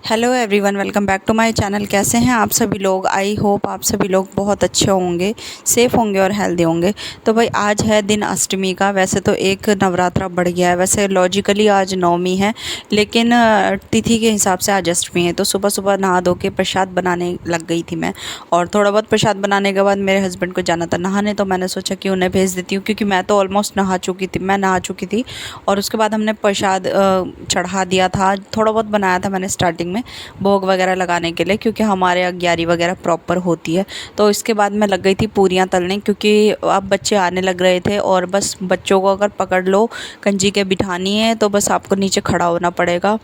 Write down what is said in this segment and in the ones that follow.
Hello everyone, welcome back to my channel. कैसे हैं आप सभी लोग? आई होप आप सभी लोग बहुत अच्छे होंगे, सेफ़ होंगे और हेल्दी होंगे। तो भाई आज है दिन अष्टमी का। वैसे तो एक नवरात्रा बढ़ गया है, वैसे लॉजिकली आज नवमी है, लेकिन तिथि के हिसाब से आज अष्टमी है। तो सुबह सुबह नहा धो के प्रसाद बनाने लग गई थी मैं, और थोड़ा बहुत प्रसाद बनाने के बाद मेरे हस्बैंड को जाना था नहाने, तो मैंने सोचा कि उन्हें भेज देती हूँ, क्योंकि मैं तो ऑलमोस्ट नहा चुकी थी। और उसके बाद हमने प्रसाद चढ़ा दिया था। थोड़ा बहुत बनाया था मैंने स्टार्टिंग में भोग वगैरह लगाने के लिए, क्योंकि हमारे यहाँ ग्यारह वगैरह प्रॉपर होती है। तो इसके बाद मैं लग गई थी पूरियाँ तलने, क्योंकि अब बच्चे आने लग रहे थे, और बस बच्चों को अगर पकड़ लो कंजी के बिठानी है तो बस आपको नीचे खड़ा होना पड़ेगा,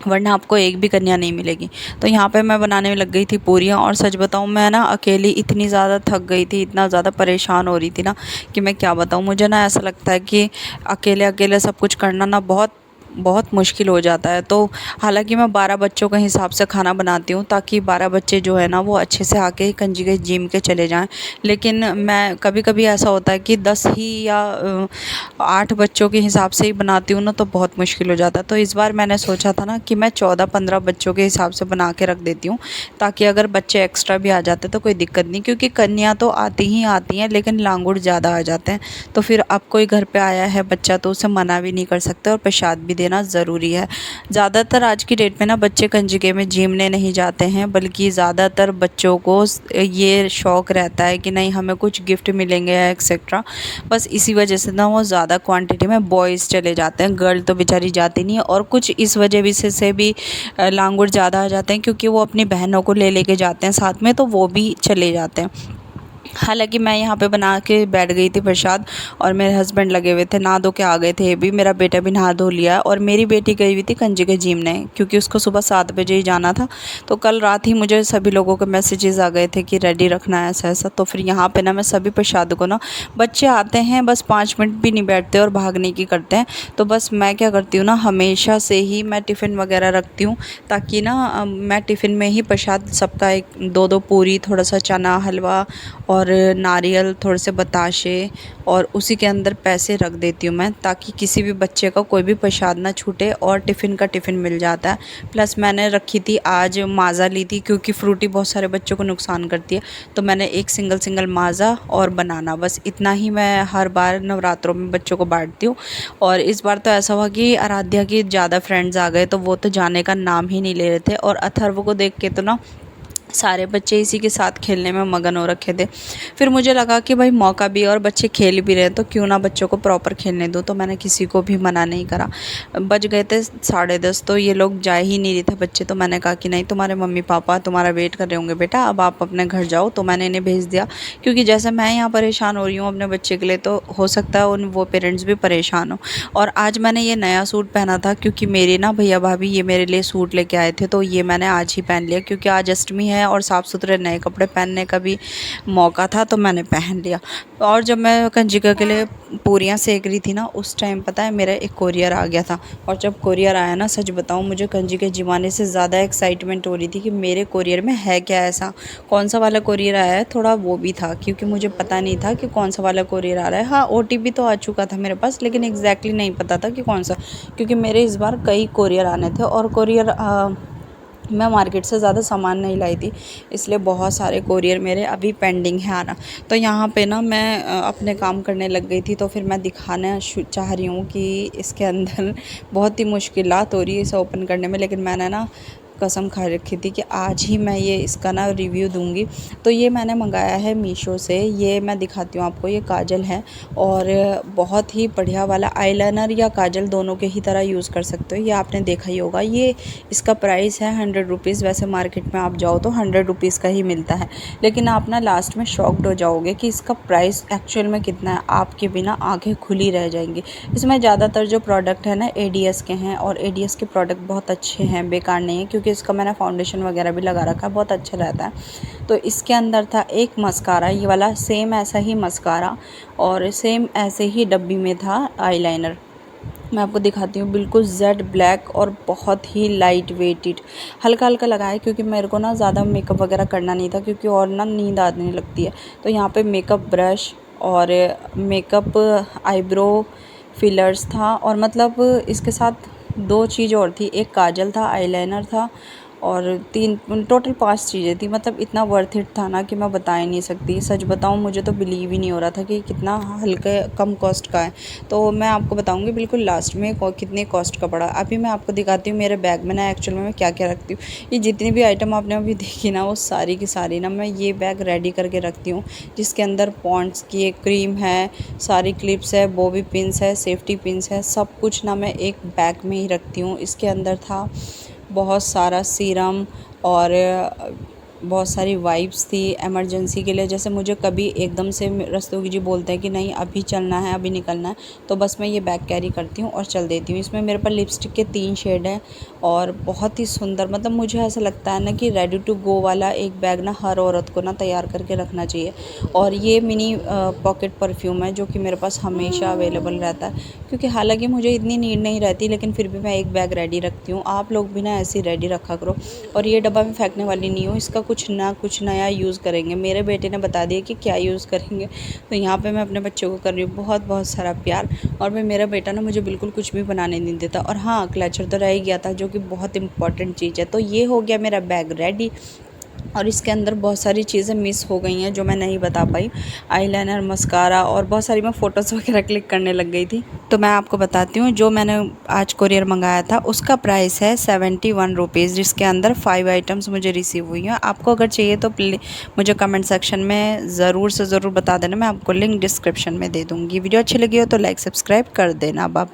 वरना आपको एक भी कन्या नहीं मिलेगी। तो यहाँ पे मैं बनाने में लग गई थी पूरियाँ, और सच बताऊँ मैं ना अकेली इतनी ज़्यादा थक गई थी, इतना ज़्यादा परेशान हो रही थी ना कि मैं क्या बताऊँ। मुझे ना ऐसा लगता है कि अकेले अकेले सब कुछ करना ना बहुत बहुत मुश्किल हो जाता है। तो हालांकि मैं 12 बच्चों के हिसाब से खाना बनाती हूँ, ताकि 12 बच्चे जो है ना वो अच्छे से आके कंजी के जिम के चले जाएं। लेकिन मैं कभी कभी ऐसा होता है कि 10 ही या 8 बच्चों के हिसाब से ही बनाती हूँ ना, तो बहुत मुश्किल हो जाता है। तो इस बार मैंने सोचा था ना कि मैं 14-15 बच्चों के हिसाब से बना के रख देती हूँ, ताकि अगर बच्चे एक्स्ट्रा भी आ जाते तो कोई दिक्कत नहीं, क्योंकि कन्या तो आती ही आती हैं, लेकिन लांगुड़ ज़्यादा आ जाते हैं। तो फिर अब कोई घर पे आया है बच्चा तो उसे मना भी नहीं कर सकते, और प्रसाद भी देना ज़रूरी है। ज़्यादातर आज की डेट में ना बच्चे कंजिके में जिमने नहीं जाते हैं, बल्कि ज़्यादातर बच्चों को ये शौक़ रहता है कि नहीं हमें कुछ गिफ्ट मिलेंगे एक्सेट्रा। बस इसी वजह से ना वो ज़्यादा क्वांटिटी में बॉयज़ चले जाते हैं, गर्ल तो बेचारी जाती नहीं है। और कुछ इस वजह भी से भी लांगुड़ ज़्यादा आ जाते हैं, क्योंकि वो अपनी बहनों को ले लेके जाते हैं साथ में, तो वो भी चले जाते हैं। हालांकि मैं यहाँ पे बना के बैठ गई थी प्रसाद, और मेरे हस्बैंड लगे हुए थे, नहा धो के आ गए थे ये भी। मेरा बेटा भी नहा धो लिया, और मेरी बेटी गई हुई थी कंजी के जिमने, क्योंकि उसको सुबह 7 बजे ही जाना था। तो कल रात ही मुझे सभी लोगों के मैसेजेस आ गए थे कि रेडी रखना है ऐसा ऐसा। तो फिर यहाँ पे ना मैं सभी प्रसाद को ना, बच्चे आते हैं बस 5 मिनट भी नहीं बैठते और भागने की करते हैं। तो बस मैं क्या करती हूँ ना, हमेशा से ही मैं टिफ़िन वगैरह रखती हूँ, ताकि ना मैं टिफ़िन में ही प्रसाद सबका एक 2-2 पूरी, थोड़ा सा चना हलवा और नारियल, थोड़े से बताशे, और उसी के अंदर पैसे रख देती हूँ मैं, ताकि किसी भी बच्चे का कोई भी प्रसाद ना छूटे, और टिफ़िन का टिफ़िन मिल जाता है। प्लस मैंने रखी थी आज माज़ा ली थी, क्योंकि फ्रूटी बहुत सारे बच्चों को नुकसान करती है। तो मैंने एक सिंगल माज़ा और बनाना, बस इतना ही मैं हर बार नवरात्रों में बच्चों को बांटती हूँ। और इस बार तो ऐसा हुआ कि आराध्या की ज़्यादा फ्रेंड्स आ गए, तो वो तो जाने का नाम ही नहीं ले रहे थे। और अथर्व को देख के तो ना सारे बच्चे इसी के साथ खेलने में मगन हो रखे थे। फिर मुझे लगा कि भाई मौका भी है और बच्चे खेल भी रहे हैं, तो क्यों ना बच्चों को प्रॉपर खेलने दो। तो मैंने किसी को भी मना नहीं करा। बज गए थे 10:30, तो ये लोग जा ही नहीं रहे थे बच्चे। तो मैंने कहा कि नहीं, तुम्हारे मम्मी पापा तुम्हारा वेट कर रहे होंगे बेटा, अब आप अपने घर जाओ। तो मैंने इन्हें भेज दिया, क्योंकि जैसे मैं यहाँ परेशान हो रही हूँ अपने बच्चे के लिए, तो हो सकता है वो पेरेंट्स भी परेशान हो। और आज मैंने ये नया सूट पहना था, क्योंकि मेरे ना भैया भाभी ये मेरे लिए सूट लेके आए थे, तो ये मैंने आज ही पहन लिया, क्योंकि आज अष्टमी है और साफ़ सुथरे नए कपड़े पहनने का भी मौका था, तो मैंने पहन लिया। और जब मैं कंजिका के लिए पूरियाँ सेक रही थी ना, उस टाइम पता है मेरा एक कोरियर आ गया था। और जब कोरियर आया ना, सच बताऊँ मुझे कंजी के जिमाने से ज़्यादा एक्साइटमेंट हो रही थी कि मेरे कोरियर में है क्या ऐसा, कौन सा वाला कोरियर आया है। थोड़ा वो भी था, क्योंकि मुझे पता नहीं था कि कौन सा वाला कोरियर आ रहा है। हाँ, OTP तो आ चुका था मेरे पास, लेकिन एग्जैक्टली नहीं पता था कि कौन सा, क्योंकि मेरे इस बार कई कोरियर आने थे। और कोरियर मैं मार्केट से ज़्यादा सामान नहीं लाई थी, इसलिए बहुत सारे कोरियर मेरे अभी पेंडिंग है आना। तो यहाँ पे ना मैं अपने काम करने लग गई थी। तो फिर मैं दिखाना चाह रही हूँ कि इसके अंदर बहुत ही मुश्किलात हो रही है इसे ओपन करने में, लेकिन मैंने ना कसम खा रखी थी कि आज ही मैं ये इसका ना रिव्यू दूंगी। तो ये मैंने मंगाया है मीशो से। ये मैं दिखाती हूँ आपको, ये काजल है, और बहुत ही बढ़िया वाला आईलाइनर या काजल दोनों के ही तरह यूज़ कर सकते हो। ये आपने देखा ही होगा। ये इसका प्राइस है 100 रुपीज़। वैसे मार्केट में आप जाओ तो 100 रुपीज़ का ही मिलता है, लेकिन आप ना लास्ट में शॉक्ड हो जाओगे कि इसका प्राइस एक्चुअल में कितना है। आपके बिना आँखें खुली रह जाएंगी। इसमें ज़्यादातर जो प्रोडक्ट है ना ADS के हैं, और ADS के प्रोडक्ट बहुत अच्छे हैं, बेकार नहीं है, क्योंकि इसका मैंने फाउंडेशन वगैरह भी लगा रखा है, बहुत अच्छा रहता है। तो इसके अंदर था एक मस्कारा, ये वाला सेम ऐसा ही मस्कारा, और सेम ऐसे ही डब्बी में था आईलाइनर। मैं आपको दिखाती हूँ, बिल्कुल जेड ब्लैक और बहुत ही लाइट वेटेड, हल्का हल्का लगाया, क्योंकि मेरे को ना ज़्यादा मेकअप वगैरह करना नहीं था, क्योंकि और ना नींद आने लगती है। तो यहाँ पे मेकअप ब्रश और मेकअप आईब्रो फिलर्स था, और मतलब इसके साथ 2 चीज़ और थी, एक काजल था, आईलाइनर था और 3 टोटल 5 चीज़ें थी। मतलब इतना वर्थ इट था ना कि मैं बता ही नहीं सकती। सच बताऊँ मुझे तो बिलीव ही नहीं हो रहा था कि कितना हल्के कम कॉस्ट का है। तो मैं आपको बताऊँगी बिल्कुल लास्ट में कितने कॉस्ट का पड़ा। अभी मैं आपको दिखाती हूँ मेरे बैग में ना एक्चुअल में मैं क्या-क्या रखती हूँ। ये जितनी भी आइटम आपने अभी देखी ना वो सारी की सारी ना मैं ये बैग रेडी करके रखती हूँ, जिसके अंदर पॉन्ड्स की एक क्रीम है, सारी क्लिप्स है, बॉबी पिन्स है, सेफ्टी पिन्स है, सब कुछ ना मैं एक बैग में ही रखती हूँ। इसके अंदर था बहुत सारा सीरम और बहुत सारी वाइप्स थी इमरजेंसी के लिए। जैसे मुझे कभी एकदम से रस्तोगी जी बोलते हैं कि नहीं अभी चलना है, अभी निकलना है, तो बस मैं ये बैग कैरी करती हूँ और चल देती हूँ। इसमें मेरे पास लिपस्टिक के 3 शेड हैं और बहुत ही सुंदर, मतलब मुझे ऐसा लगता है ना कि रेडी टू गो वाला एक बैग ना हर औरत को ना तैयार करके रखना चाहिए। और ये मिनी पॉकेट परफ्यूम है जो कि मेरे पास हमेशा अवेलेबल रहता है, क्योंकि हालांकि मुझे इतनी नीड नहीं रहती लेकिन फिर भी मैं एक बैग रेडी रखती हूँ। आप लोग भी ना ऐसे ही रेडी रखा करो। और ये डब्बा मैं फेंकने वाली नहीं हूँ, इसका कुछ ना कुछ नया यूज़ करेंगे। मेरे बेटे ने बता दिया कि क्या यूज़ करेंगे, तो यहाँ पे मैं अपने बच्चों को कर रही हूँ बहुत बहुत सारा प्यार। और मेरा बेटा ना मुझे बिल्कुल कुछ भी बनाने नहीं देता। और हाँ, क्लचर तो रह ही गया था जो कि बहुत इंपॉर्टेंट चीज़ है। तो ये हो गया मेरा बैग रेडी। और इसके अंदर बहुत सारी चीज़ें मिस हो गई हैं जो मैं नहीं बता पाई, आईलाइनर, मस्कारा और बहुत सारी मैं फ़ोटोज़ वगैरह क्लिक करने लग गई थी। तो मैं आपको बताती हूँ जो मैंने आज कोरियर मंगाया था उसका प्राइस है 71 रुपीज़, जिसके अंदर 5 आइटम्स मुझे रिसीव हुई हैं। आपको अगर चाहिए तो मुझे कमेंट सेक्शन में ज़रूर से ज़रूर बता देना, मैं आपको लिंक डिस्क्रिप्शन में दे दूँगी। वीडियो अच्छी लगी हो तो लाइक सब्सक्राइब कर देना। बाय।